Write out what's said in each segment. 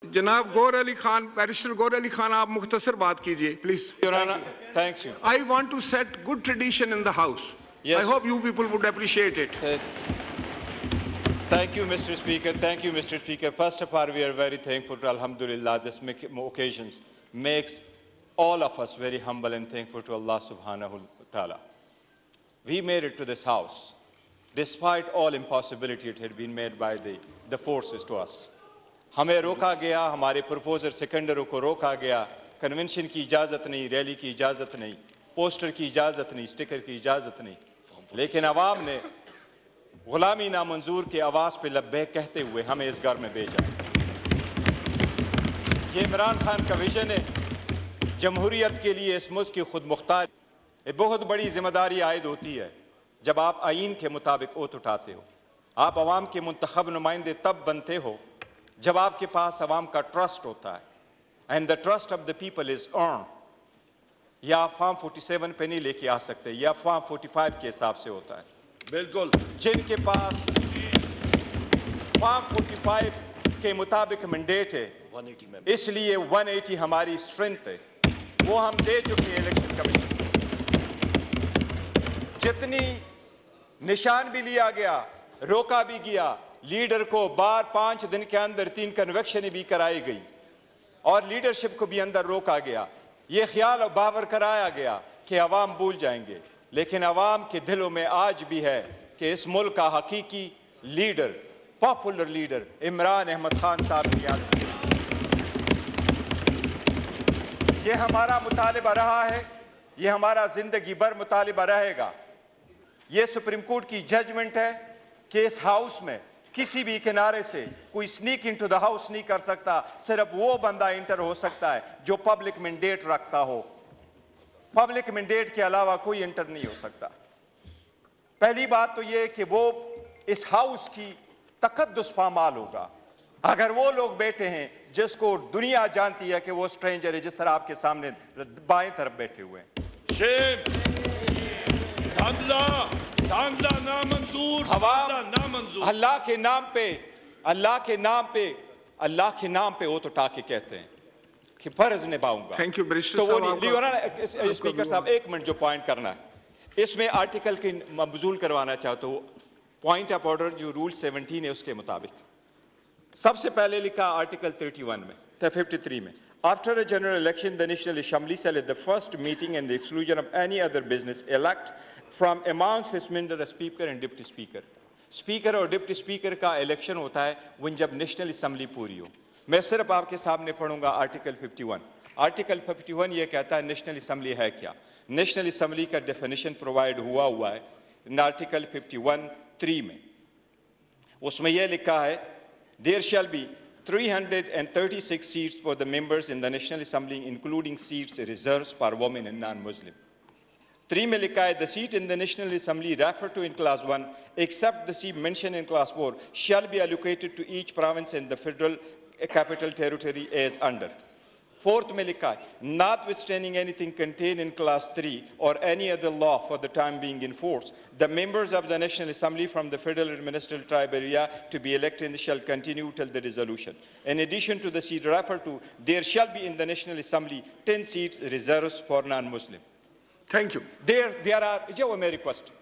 जनाब गौहर अली खान, बैरिस्टर गौहर अली खान, आप मुख्तसर बात कीजिए please. Your Honor, thanks you. I want to set good tradition in the house. Yes. I hope you people would appreciate it. Thank you, Mr. Speaker. Thank you, Mr. Speaker. First of all, we are very thankful to Alhamdulillah. This occasions makes all of us very humble and thankful to Allah subhanahu wa ta'ala. We made it to this house. Despite all impossibility it had been made by the forces to us. हमें रोका गया, हमारे proposer सेकेंडरों को रोका गया, convention की इजाज़त नहीं, रैली की इजाज़त नहीं, पोस्टर की इजाज़त नहीं, स्टिकर की इजाज़त नहीं, लेकिन आवाम ने गुलामी नामंजूर के आवाज़ पे लब्बैक कहते हुए हमें इस घर में भेजा. ये इमरान खान का विजन है. जमहूरियत के लिए इस मुल्क की खुद मुख्तार एक बहुत बड़ी जिम्मेदारी आयद होती है जब आप आईन के मुताबिक ओत उठाते हो. आप आवाम के मुंतखब नुमाइंदे तब बनते हो जब आपके पास आवाम का ट्रस्ट होता है. And the trust of the people is earn. या आप फॉर्म 47 पे नहीं लेके आ सकते, या फॉर्म 45 के हिसाब से होता है. बिल्कुल. जिनके पास फॉर्म 45 के मुताबिक मैंडेट है, इसलिए 180 हमारी स्ट्रेंथ है, वो हम दे चुके हैं इलेक्शन कमीशन. जितनी निशान भी लिया गया, रोका भी गया, लीडर को बार 5 दिन के अंदर 3 कन्वेक्शन भी कराई गई और लीडरशिप को भी अंदर रोका गया. ये ख्याल और बावर कराया गया कि अवाम भूल जाएंगे, लेकिन अवाम के दिलों में आज भी है कि इस मुल्क का हकीकी leader, popular leader Imran Ahmed Khan sahab Niaz. ये हमारा मुतालिबा रहा है, ये हमारा जिंदगी भर मुतालिबा रहेगा. ये सुप्रीम कोर्ट की जजमेंट है कि इस हाउस में किसी भी किनारे से कोई स्नीक इनटू द हाउस नहीं कर सकता. सिर्फ वो बंदा इंटर हो सकता है जो पब्लिक मैंडेट रखता हो. पब्लिक मैंडेट के अलावा कोई इंटर नहीं हो सकता. पहली बात तो ये कि वो इस हाउस की तकद्दुस पामाल होगा अगर वो लोग बैठे हैं जिसको दुनिया जानती है कि वो स्ट्रेंजर है, जिस तरह आपके सामने बाएं तरफ बैठे हुए हैं. धांधला नामंजूर. अल्लाह के नाम पे वो तो टाके कहते हैं कि फर्ज निभाऊंगा. थैंक यू बैरिस्टर तो वो साहब. स्पीकर साहब एक मिनट जो पॉइंट करना है, इसमें आर्टिकल की मबजूल करवाना चाहता हूँ. पॉइंट ऑफ ऑर्डर जो रूल 17 है उसके मुताबिक सबसे पहले लिखा आर्टिकल 31 में 53 में, after a general election the National Assembly shall at the first meeting and the exclusion of any other business elect from amongst its members a speaker and deputy speaker. Speaker और deputy speaker का election होता है वो जब national assembly पूरी हो. मैं सिर्फ आपके सामने पढ़ूंगा आर्टिकल 51. आर्टिकल 51 ये कहता है नेशनल असम्बली है क्या. नेशनल असम्बली का डेफिनेशन प्रोवाइड हुआ है इन आर्टिकल 51(3) में. उसमें यह लिखा है there shall be 336 seats for the members in the National Assembly including seats reserved for women and non-Muslim. 3 में लिखा है the seat in the National Assembly referred to in class 1 except the seat mentioned in class 4 shall be allocated to each province in the federal capital territory as under. 4th में लिखा है notwithstanding anything contained in class 3 or any other law for the time being in force, the members of the National Assembly from the federal administrative tribe area to be elected shall continue till the dissolution. In addition to the seat referred to, there shall be in the National Assembly 10 seats reserved for non-Muslim. Thank you. There are, my request,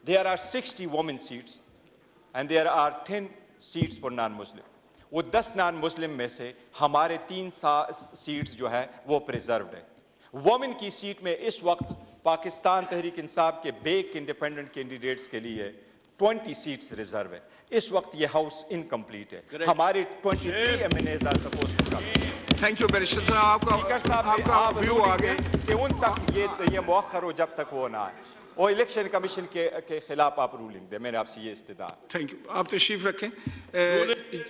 there are 60 women seats and there are 10 seats for non-Muslim. वो 10 non Muslim में से हमारे 3 seats जो है वो preserved है. Women की seat में इस वक्त पाकिस्तान तहरीक इंसाफ के बेक इंडिपेंडेंट कैंडिडेट्स के लिए 20 सीट्स रिजर्व है. इस वक्त ये हाउस इनकम्प्लीट है. हमारे 23 MNAs are supposed to come. Thank you barrister sahab. Speaker sahab आप व्यू आ गए कि उन तक ये मौखर हो जब तक वो ना आए और इलेक्शन कमीशन के खिलाफ आप रूलिंग दे. मैंने आपसे ये इस्तदा. Thank you. आप तशरीफ रखें.